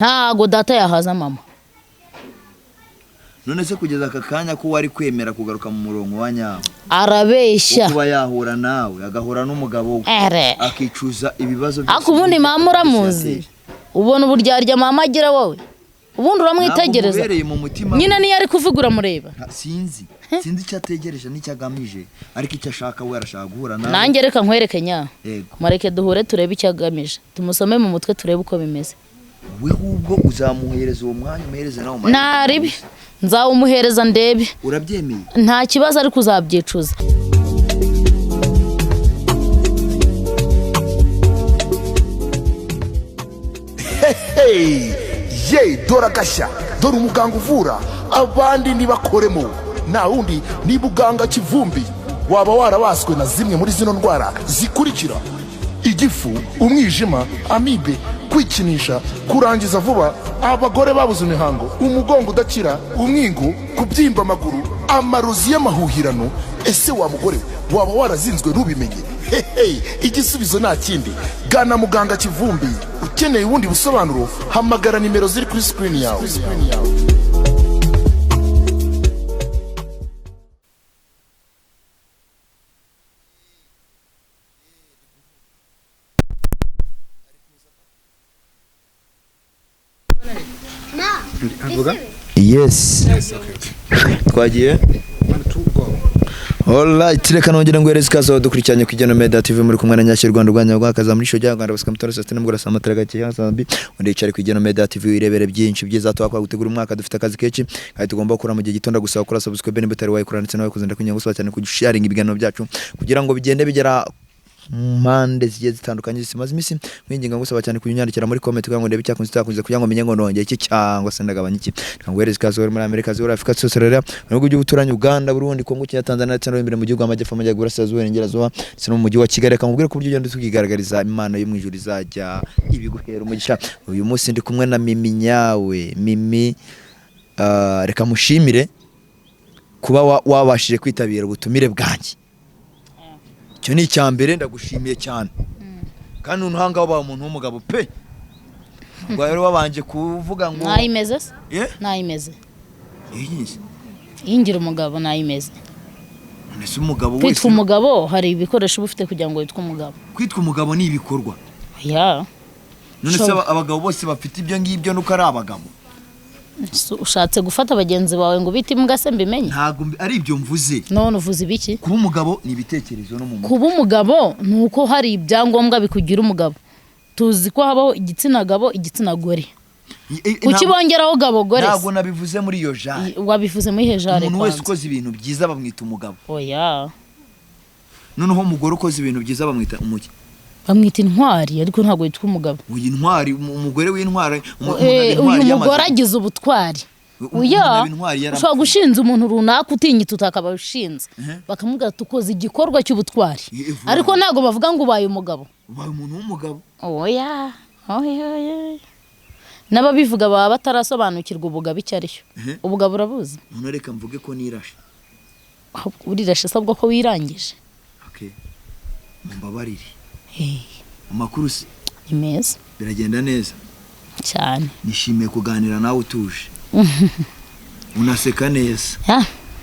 ntago data yahaza mama. None se kugeza aka kanya ko wari kwemera kugaruka mu murongo wa nyawo arabeshya kuba yahura nawe agahura n'umugabo akicuza ibibazo byose. Akubundi mama uramuzi ubona uburyarya mama agira wowe ubundi uramwitegereza nyine niyo ari kuvugura mureba sinzi icyo ategereje n'icyo agamije ariko icyo ashaka we arashaka guhura nawe. Nanjye reka nkwereke nya mareke duhure turebe icyo agamije tumusome mu mutwe turebe uko bimeze. We ubwo uzamuhereza uwo mwanya umuhereze nawe umwanya naribi nzawumuhereza ndebe urabyemeye nta kibazo ariko uzabyicuza. Ye dora gashya dora umuganga uvura abandi nibakoremo na wundi ni buganga Kivumbi. Waba warabaswe na zimwe muri zino ndwara zikurikira: igifu, umwijima, amibe, kwikinisha, kurangiza vuba, abagore babuze imihango, umugongo udakira, umwingo, kubyimba amaguru, amarozi y'amahuhirano. Ese wa mugore waba warazinzwe rubimenye? Igisubizo nta kindi, gana muganga Kivumbi. Ukeneye ubundi busobanuro hamagara nimero ziri kuri screen yawe. Yes. Twagiye. Alright, reka nongera ngwereze kazo dukurikiranye ku Igeno Media TV muri kumwe na Nyashyi Rwanda Rwanya rwakaza muri show y'Rwanda basika mutoro system ngora samatara gake hasambi undi cyari ku Igeno Media TV irebere byinshi byiza twakwa gutegura umwaka dufite akazi keke kandi tugomba gukora mu gihe gitonda gusaba kora subscribe n'ibitari wayi kurana ndetse nawe kuzenda kunyanga gusaba cyane ku sharing ibiganiro byacu kugira ngo bigende bigera mande zigiye zitandukanye zimaze imisi mwinginga ngusaba cyane kunyandikira muri comment kugira ngo ndebe cyakunze cyakunze kugira ngo menye ngo nongeye iki cyangwa se ndagabanya iki ngwereze kazo muri Amerika z'Ura Afrika Australia mu bihugu by'ubuturanyi Uganda Burundi Kongo Kenya Tanzania ndetse no imbere mu gihugu amajyepfo amajyaruguru Burasirazuba n'Ingerazuba ndetse no mu mujyi wa Kigali kamubwire ku buryo ugenda tukigaragariza imana yo mu ijuru izajya ibiguhera umugisha. Uyu munsi ndi kumwe na Mimi nyawe Mimi reka mushimire kuba wabashije kwitabira ubutumire bwanjye. Cyo ni cyambere ndagushimiye cyane kandi unuhanga waba umuntu w'umugabo pe ngo rero wabanje kuvuga ngo nayimeze nayimeze ingira umugabo nayimeze nese umugabo wese kwitwa umugabo hari ibikoresho bufite kugira ngo witwe umugabo. Kwitwa umugabo ni ibikorwa none se abagabo bose bafite ibyo ngibyo nuko ari abagabo ushatse gufata abagenzi bawe ngo biti mugase mbimenye ntago ari ibyo mvuze. None uvuze ibiki? Kuba umugabo ni ibitekerezo no mu mutwe. Kuba umugabo nuko hari ibyangombwa bikugira umugabo. Tuzi ko habaho igitsina gabo igitsina gore. Ukibongeraho gabo gore. Ntago nabivuze muri iyo jare. Wabivuze muri hejare. Umuntu wese ukoze ibintu byiza bamwita umugabo. Oya. Noneho umugore ukoze ibintu byiza bamwita umuki. Bamwita intwari ariko ntago yitwa umugabo. Uyu intwari umugore w'intwari uyu mugore agize ubutwari. Uya ushobora gushinza umuntu runaka utinyita utakaba ushinze bakamubwira tukoze igikorwa cy'ubutwari ariko ntago bavuga ngo ubaye umugabo. Ubaye umuntu w'umugabo. Oya n'ababivuga baba batarasobanukirwa ubugabo icyo ari cyo. Ubugabo urabuzi? None reka mvuge ko nirashe. Urirashe sabwo ko wirangije. Okay. Mbabarire. Amakuru se imeza biragenda neza cyane. Nishimiye kuganira nawe utuje. Unaseka neza.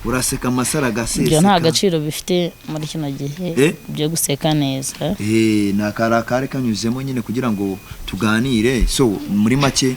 Uraseka amasara gasese. Byo nta gaciro bifite muri kino gihe byo guseka neza. Nakarakare kanyuzemo nyine kugira ngo tuganire. So muri make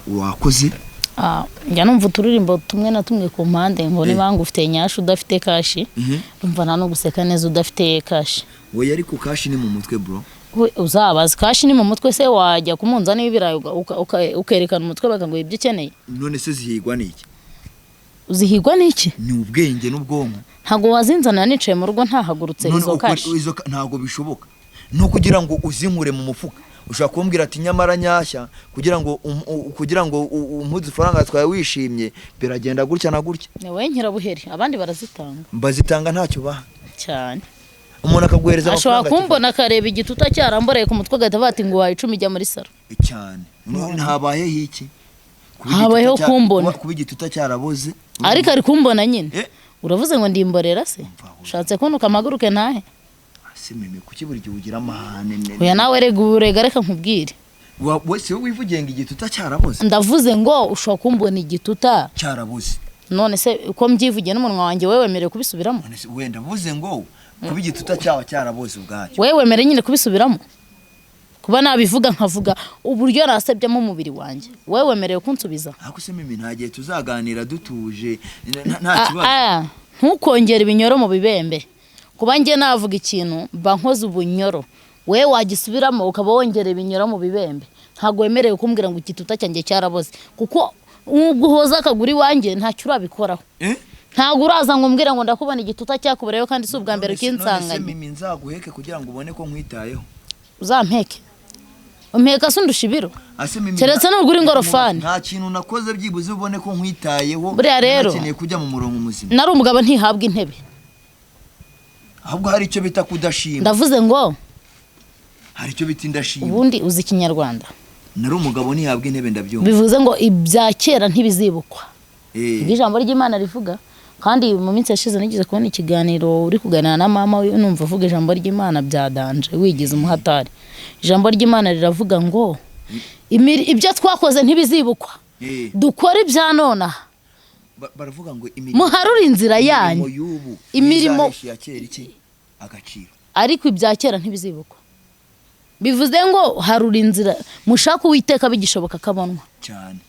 wakoze njya numva uturirimbo tumwe na tumwe ku mpande ngo nibangu ufite nyashu udafite kashi umva nta no guseka neza udafite kashi. We yari ku kashi ni mu mutwe bro. Uzabaza kashi ni mu mutwe se wajya kumunzana ibirayi ukerekana umutwe baka ngo ibyo ukeneye. None se zihigwa niki? Uzihigwa niki? Ni ubwenge n'ubwonko. Ntago wazinzana nicaye mu rugo ntahagurutse izo kashi. Ntago bishoboka. No kugira ngo uzinkure mu mufuka. Ushaka kumbwira ati nyamara nyashya kugira ngo umuzi faranga twaye wishimye biragenda gutya na gutya. Newe nkirabuheri abandi barazitanga. Mbazitanga ntacyo ba cyane. Umuntu akaguhereza amafaranga. Ashobora kumbona akareba igituta cyaramboreye ku mutwe gahita bati ngo waye 10 jya muri saro. Cyane. Ntabaye hiki? Habayeho kumbona. Kuba igituta cyaraboze. Ariko ari kumbona nyine. Uravuze ngo ndimborera se? Ushatse kunuka amaguruke ntahe? Simeme kuki buri gihe ugira amahane. Oya nawe rega reka nkubwire. wese wivugiye ngo igituta cyarabuze. Ndavuze ngo ushobora kumbona igituta cyarabuze. None se uko mbyivugiye n'umunwa wanjye wewe wemerewe kubisubiramo? None se wenda vuze ngo kuba igituta cyawe cyarabuze ubwacyo. Wewe wemerewe nyine kubisubiramo? Kuba nabivuga nkavuga uburyo nasebyemo umubiri wanjye. Wewe wemerewe kunsubiza? Ako se mimi ntagiye tuzaganira dutuje nta kibazo. Ntukongera ibinyoro mu bibembe. Kuba ngiye navuga ikintu mba nkoze ubunyoro. Wewe wagisubiramo ukaba wongera ibinyoro mu bibembe. Ntago wemerewe kumbwira ngo igituta cyanjye cyaraboze. Kuko uguhoza akaguri wanjye ntacyo urabikoraho. Ntago uraza ngo mbwira ngo ndakubona igituta cyakubereyo kandi si ubwa mbere kinsanganye. Mimi nzaguheke kugira ngo ubone ko nkwitayeho. Uzampeke. Umpeka sundusha ibiro. Keretse n'ubwo uri ngorofani. Nta kintu nakoze byibuze ubone ko nkwitayeho. Buriya rero nakeneye kujya mu murongo muzima. Nari umugabo ntihabwa intebe. Ahubwo hari icyo bita kudashima. Ndavuze ngo hari icyo bita indashima. Ubundi uzi Kinyarwanda. Nari umugabo ntihabwa intebe ndabyumva. Bivuze ngo ibya kera ntibizibukwa. Ijambo ry'Imana rivuga. Kandi mu minsi yashize nigize kubona ikiganiro uri kuganira na mama we numva avuga ijambo ry'Imana byadanje wigize umuhatari. Ijambo ry'Imana riravuga ngo ibyo twakoze ntibizibukwa. Dukora ibya nona. Baravuga ngo muharura inzira yanyu. Imirimo ya kera iki agaciro. Ariko ibya kera ntibizibukwa. Bivuze ngo harura inzira mushaka Uwiteka bigishoboka kabonwa. Cyane.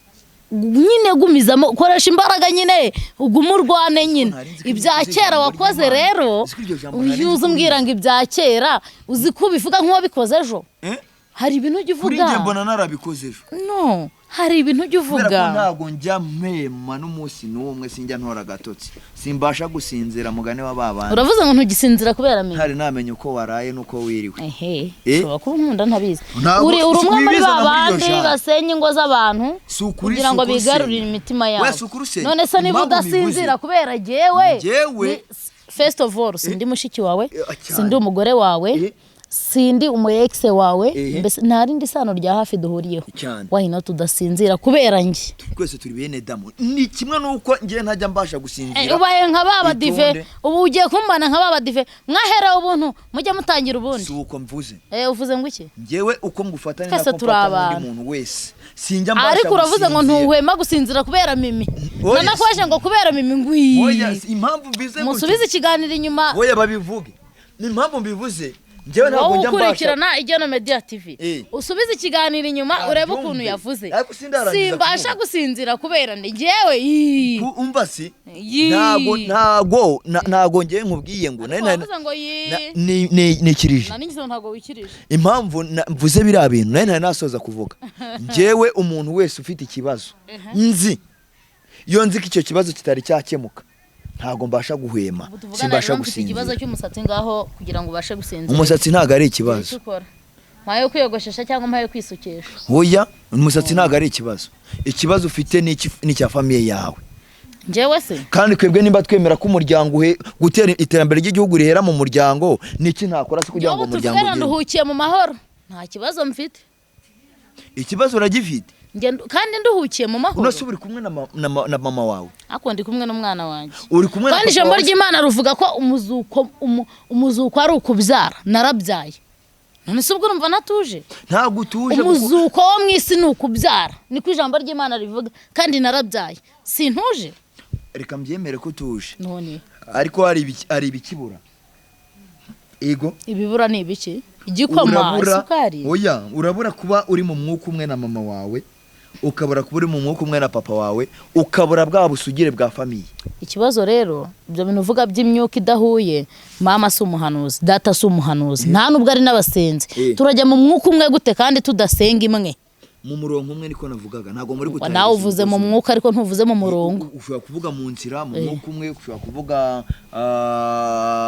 Nyine gumizamo koresha imbaraga nyine ugumurwane nyine ibya kera wakoze rero uyuze umbwira ngo ibya kera uzi ko bivuga nk'uwo bikoze ejo hari ibintu ujye uvuga kuri njye mbona narabikoze ejo no hari ibintu ujye uvuga ntabwo njya mpema n'umunsi n'umwe sinjya ntora gatotsi simbasha gusinzira mugane wa babana uravuze ngo ntugisinzira kubera mimi hari namenye uko waraye nuko wiriwe ushobora kuba nkunda ntabizi uri umwe muri babandi basenye ingo z'abantu kugira ngo bigarurire imitima yabo none se niba udasinzira kubera jewe first of all sindi mushiki wawe sindi umugore wawe sindi umu ex wawe mbese ntarindi sano rya hafi duhuriyeho wahino tudasinzira kubera nge twese turi bene damu ni kimwe nuko ngiye ntajya mbasha gusinzira ubaye nka baba dive ubu ugiye kumbana nka baba dive mwahera ubuntu mujye mutangira ubundi si uko mvuze uvuze ngo iki ngewe uko ngufatanya nako mfata undi muntu wese sinjya mbasha ariko uravuze ngo ntuhwema gusinzira kubera mimi nana kwaje ngo kubera mimi ngwi oya impamvu mbize musubize ikiganiro inyuma oya babivuge ni impamvu mbivuze ngewe ntabwo njya mbasha ukurikirana Igeno Media TV usubize ikiganiro inyuma urebe ukuntu yavuze simbasha gusinzira kubera ngewe umva si ntago ngewe nkubwiye ngo nikirije impamvu mvuze biriya bintu nari nasoza kuvuga ngewe umuntu wese ufite ikibazo nzi iyo nzi ko icyo kibazo kitari cyakemuka ntago mbasha guhwema simbasha gusinzira ikibazo cy'umusatsi ngaho kugira ngo ubashe gusinzira umusatsi ntago ari ikibazo mpaye kwiyogoshesha cyangwa mpaye kwisukisha oya umusatsi ntago ari ikibazo ufite ni cya famille yawe njewe se kandi kwebwe nimba twemera ko umuryango gutera iterambere ry'igihugu rihera mu muryango niki ntakora se kugira ngo umuryango ugere nduhukiye mu mahoro nta kibazo mfite ikibazo uragifite kandi nduhukiye mu mahoro unasubira kumwe na mama wawe ako ndi kumwe n'umwana wanjye uri kumwe kandi ijambo ry'Imana ruvuga ko umuzuko ari ukubyara narabyaye none se ubwo urumva natuje ntago utuje umuzuko wo mwisi ni ukubyara niko ijambo ry'Imana rivuga kandi narabyaye sintuje reka mbyemere ko utuje none ariko hari ibikibura ego ibibura ni ibiki igikoma isukari oya urabura kuba uri mu mwuka umwe na mama wawe ukabura kuba uri mu mwuka umwe na papa wawe ukabura bwa busugire bwa famille ikibazo rero ibyo bintu uvuga by'imyuka idahuye mama si umuhanuzi data si umuhanuzi nta nubwo ari n'abasenzi turajya mu mwuka umwe gute kandi tudasenga imwe mu murongo umwe niko navugaga ntago muri gutanga nawe uvuze mu mwuka ariko ntuvuze mu murongo ushobora kuvuga mu nzira mu mwuka umwe ushobora kuvuga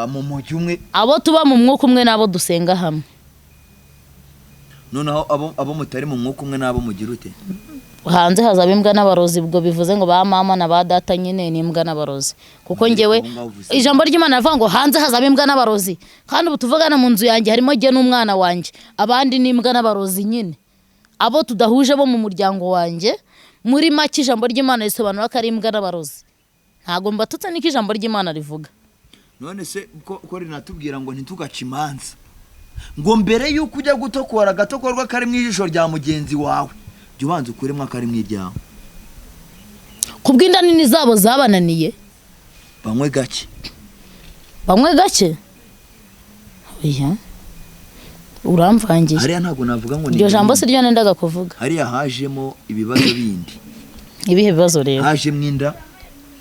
mu mujyi umwe abo tuba mu mwuka umwe nabo dusenga hamwe noneho abo mutari mu mwuka umwe nabo mugira ute hanze hazaba imbwa n'abarozi ubwo bivuze ngo ba mama na ba data nyine ni imbwa n'abarozi kuko ngewe ijambo ry'Imana rivuga ngo hanze hazaba imbwa n'abarozi kandi ubu tuvugana mu nzu yanjye harimo jye n'umwana wanjye abandi ni imbwa n'abarozi nyine abo tudahuje bo mu muryango wanjye muri make ijambo ry'Imana risobanura ko ari imbwa n'abarozi ntago mbatutse niko ijambo ry'Imana rivuga none se ko rinatubwira ngo ntitugace imanza ngo mbere yuko ujya gutokora agatokorwa kari mu ijisho rya mugenzi wawe jya ubanza ukuremo akari mu iryawe kubw'inda nini zabo zabananiye banywe gake oya uramvangiye hariya ntabwo navuga ngo iryo jambo si ryo nendaga kuvuga hariya hajemo ibibazo bindi ibihe bibazo rero hajemo inda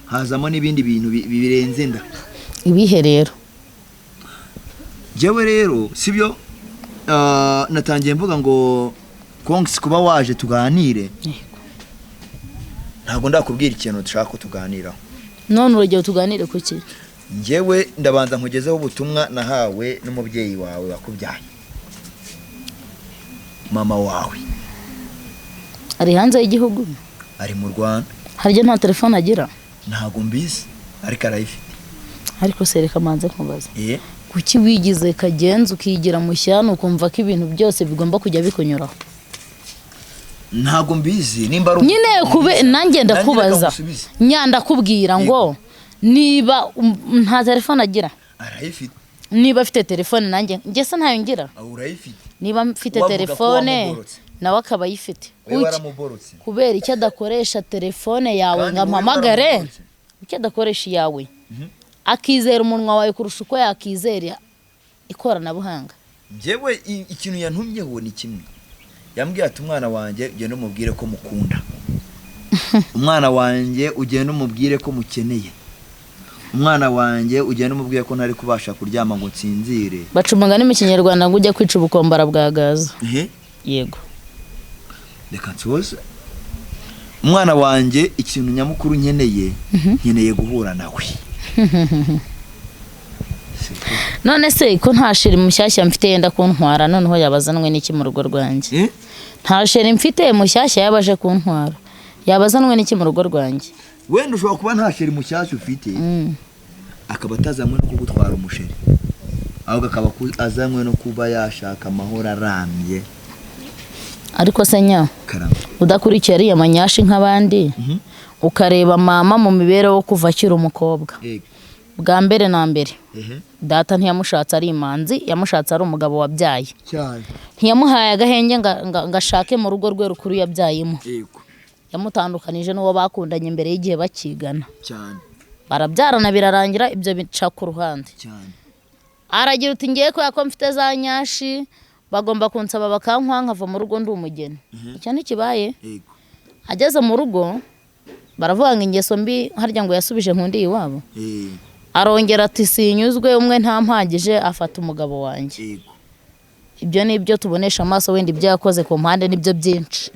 hazamo n'ibindi bintu birenze inda ibihe rero jewe rero sibyo natangiye mvuga ngo kongs kuba waje tuganire ntabwo ndakubwira ikintu dushaka ko tuganiraho none urugero tuganire kuki njyewe ndabanza nkugezeho ubutumwa nahawe n'umubyeyi wawe wakubyaye mama wawe ari hanze y'igihugu ari mu Rwanda harya nta telefone agira ntago mbizi ariko arayifite ariko sereka manze nkubaza kuki wigize kagenza ukigira mushyano ukumva ko ibintu byose bigomba kujya bikunyuraho ntago mbizi nimba ari nyine kube nanjye ndakubaza nyanda kubwira ngo niba nta telefone agira arayifite niba afite telefone nanjye nge se ntayo ngira urayifite niba mfite telefone nawe akaba ayifite kubera icyo adakoresha telefone yawe ngo ampamagare icyo adakoresha iyawe akizera umunwa wawe kurusha uko yakizera ikoranabuhanga njyewe ikintu yantumyeho ni kimwe yambwiye ati umwana wanjye ugenda umubwire ko mukunda umwana wanjye ugenda umubwire ko mukeneye umwana wanjye ugenda umubwire ko ntari kubasha kuryama ngo nsinzire bacumanga mu Kinyarwanda ngo ujya kwica ubukombara bwa gaza yego reka nsoze umwana wanjye ikintu nyamukuru nkeneye guhura nawe none se ko nta sheri mushyashya mfite yenda kuntwara noneho yabazanwe n'iki mu rugo rwanjye nta sheri mfite mushyashya yabaje kuntwara yabazanwe n'iki mu rugo rwanjye wenda ushobora kuba nta sheri mushyashya ufite akaba atazanywe no kugutwara umusheri ahubwo akaba azanywe no kuba yashaka amahoro arambye ariko se nya udakurikiye ariya manyashi nk'abandi ukareba mama mu mibereho kuva akiri umukobwa bwa mbere na mbere data ntiyamushatse ari imanzi yamushatse ari umugabo wabyaye ntiyamuhaye agahenge ngo ashake mu rugo rwe rukuru yabyayemo yamutandukanije n'uwo bakundanye imbere y'igihe bakigana barabyarana birarangira ibyo bica ku ruhande aragira uti ngiye ko mfite za nyashi bagomba kunsaba bakankwa nkava mu rugo ndi umugeni icyo ntikibaye ageze mu rugo baravuga ngo ingeso mbi harya ngo yasubije nkundi iwabo arongera ati sinyuzwe umwe ntampagije afata umugabo wanjye ibyo ni ibyo tubonesha amaso wenda ibyo yakoze ku mpande nibyo byinshi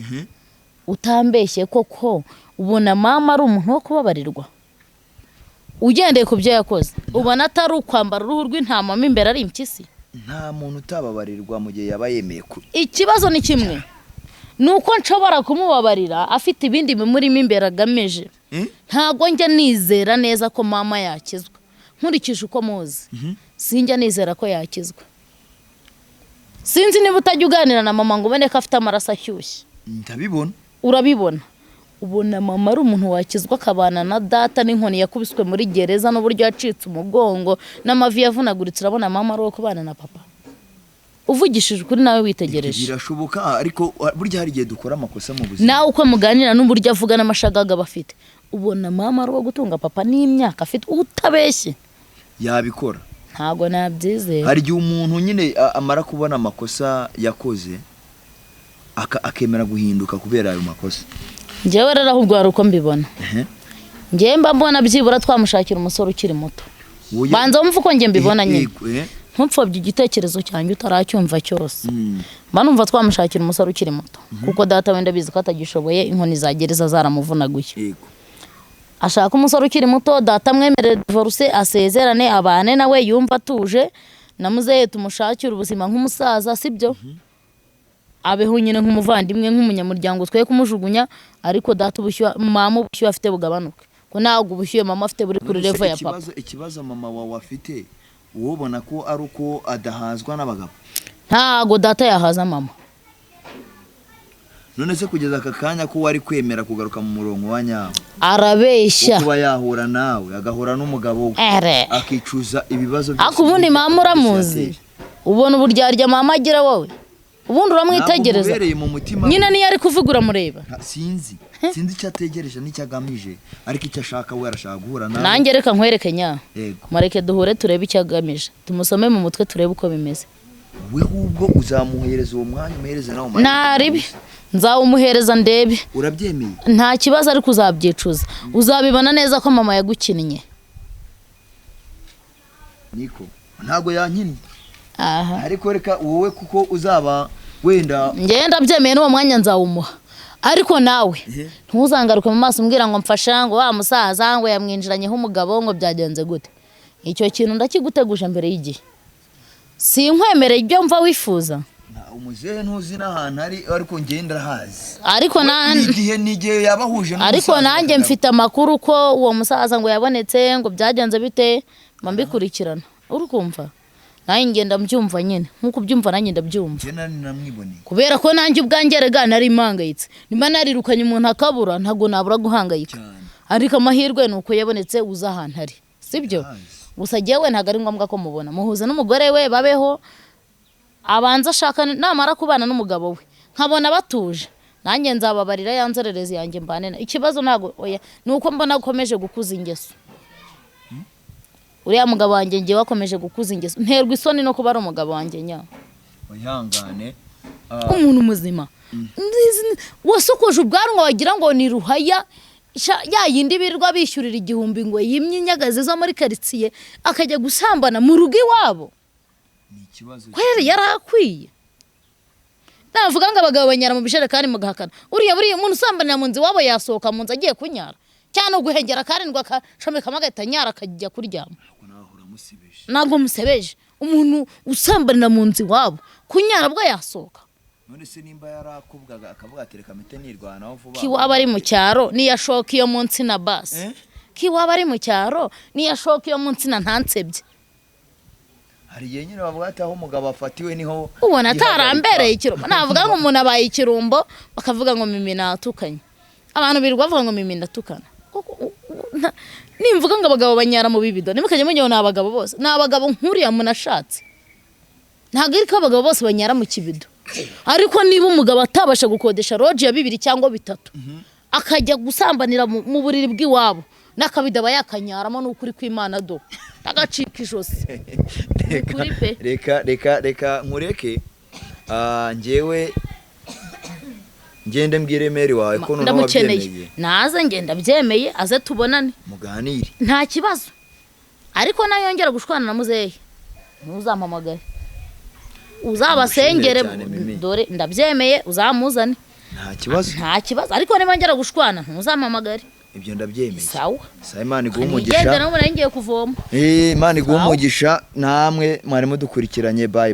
utambeshye koko ubona mama ari umuntu wo kubabarirwa ugendeye ku byo yakoze ubona atari ukwambara uruhu rw'intama mo imbere ari impyisi nta muntu utababarirwa mu gihe yaba yemeye kuri ikibazo ni kimwe nuko nshobora kumubabarira afite ibindi bimurimo imbere agamije ntago njya nizera neza ko mama yakizwa nkurikije uko muzi sinjya nizera ko yakizwa sinzi niba utajya uganira na mama ngo ubone ko afite amaraso ashyushye ndabibona urabibona ubona mama ari umuntu wakizwa akabana na data n'inkoni yakubiswe muri gereza n'uburyo yacitse umugongo n'amavi yavunaguritse urabona mama ari uwo kubana na papa uvugishije ukuri nawe witegereje birashoboka ariko burya hari igihe dukora amakosa mu buzima nawe uko muganira n'uburyo avuga n'amashagaga bafite ubona mama ari uwo gutunga papa n'imyaka afite utabeshye yabikora ntago nabyizeye hari igihe umuntu nyine amara kubona amakosa yakoze akemera guhinduka kubera ayo makosa njyewe rero ahubwo hari uko mbibona njyewe mba mbona byibura twamushakira umusore ukiri muto banza wumva uko njye mbibona nyine ntupfobye igitekerezo cyanjye utaracyumva cyose mba numva twamushakira umusore ukiri muto kuko data wenda bizi ko atagishoboye inkoni za gereza zaramuvunaguye ashaka umusore ukiri muto data amwemerere divorce asezerane abane nawe yumva atuje na muzehe tumushakira ubuzima nk'umusaza sibyo abeho nyine nk'umuvandimwe nk'umunyamuryango twe kumujugunya ariko data ubushyuha mama ubushyuha afite bugabanuke ko ntabwo ubushyuhe mama afite buri kuri level ya papa ikibazo mama wawe afite ubona ko ari uko adahazwa n'abagabo ntago data yahaza mama none se kugeza aka kanya ko wari kwemera kugaruka mu murongo wa nyawo arabeshya kuba yahura nawe agahura n'umugabo we akicuza ibibazo byose akubundi mama uramuzi ubona uburyarya mama agira wowe ubundi uramwitegereza nyine niyo ari kuvuga uramureba sinzi icyo ategereje n'icyo agamije ariko icyo ashaka we arashaka guhura nawe nanjye reka nkwereke nya mareke duhure turebe icyo agamije tumusome mu mutwe turebe uko bimeze we ubwo uzamuhereza uwo mwanya umuhereze nawe ntaribi nzawumuhereza ndebe urabyemeye nta kibazo ariko uzabyicuza uzabibona neza ko mama yagukinnye niko ntago yankinnye ariko reka wowe kuko uzaba wenda ngenda byemeye n'uwo mwanya nzawumuha ariko nawe ntuzangaruke mu maso umbwira ngo mfasha ngo wa musaza ngo yamwinjiranyeho umugabo ngo byagenze gute icyo kintu ndakiguteguje mbere y'igihe sinkwemereye ibyo mva wifuza umuzehe ntuzi n'ahantu ari ariko ngenda hazi ariko n'igihe yabahuje ariko nanjye mfite amakuru ko uwo musaza ngo yabonetse ngo byagenze bite mbikurikirana uri kumva nanjye ngenda mbyumva nyine nkuko ubyumva nanjye ndabyumva kubera ko nanjye ubwanjye rega nari impangayitse nimba narirukanye umuntu akabura ntago nabura guhangayika ariko amahirwe ni uko yabonetse uza ahantu ari sibyo gusa jyewe ntago ari ngombwa ko mubona muhuze n'umugore we babeho abanza ashaka namara kubana n'umugabo we nkabona batuje nanjye nzababarira yanzererezi yanjye mbane ikibazo ntago oya nuko mbona ukomeje gukuza ingeso uriya mugabo wanjye ngiye wakomeje gukuza ingeso nterwa isoni no kuba ari umugabo wanjye nya uyangane umuntu muzima wasokoje ubwanwa wagira ngo ni ruhaya yayindi birirwa bishyurira igihumbi ngo yimye inyagazi zo muri karitsiye akajya gusambana mu rugo iwabo kweri yarakwiye navuga ngo abagabo banyara mu bisherekani mugahakana uriya umuntu usambanira mu nzu iwabo yasohoka mu nzu agiye kunyara cyane guhengera karindwa akashomekamo agahita nyara akajya kuryama ntabwo musebeje umuntu usambanira mu nzu iwabo kunyara bwo yasohoka none se nimba yarakubwaga akavuga ati reka mpite nirwanaho vuba kiwaba ari mu cyaro niyashoka iyo munsi na basi kiwaba ari mu cyaro niyashoka iyo munsi na ntansebye hari igihe nyine bavuga ati aho umugabo afatiwe niho ubona atarambereye ikirumbo navuga ngo umuntu abaye ikirumbo bakavuga ngo mimi natukanye abantu birirwa bavuga ngo mimi ndatukana nimvuga ngo abagabo banyara mu bibido nimukajya mujyaho ni abagabo bose ni abagabo nk'uriya munashatse ntabwo ari ko abagabo bose banyara mu kibido ariko niba umugabo atabasha gukodesha roji ya 2 cyangwa 3 akajya gusambanira mu buriri bw'iwabo n'akabido aba yakanyaramo n'ukuri kw'Imana do agacika ijosi reka nkureke njyewe ngende mbwire meri wawe ko none wabyemeye naze ngenda byemeye aze tubonane muganire nta kibazo ariko nayongera gushwana na muzehe ntuzampamagare uzabasengere dore ndabyemeye uzamuzane nta kibazo ariko niba ngera gushwana ntuzampamagare ibyo ndabyemeye sawa Imana iguhe umugisha ngende nabo ngiye kuvoma Imana iguhe umugisha namwe mwari mudukurikiranye bye bye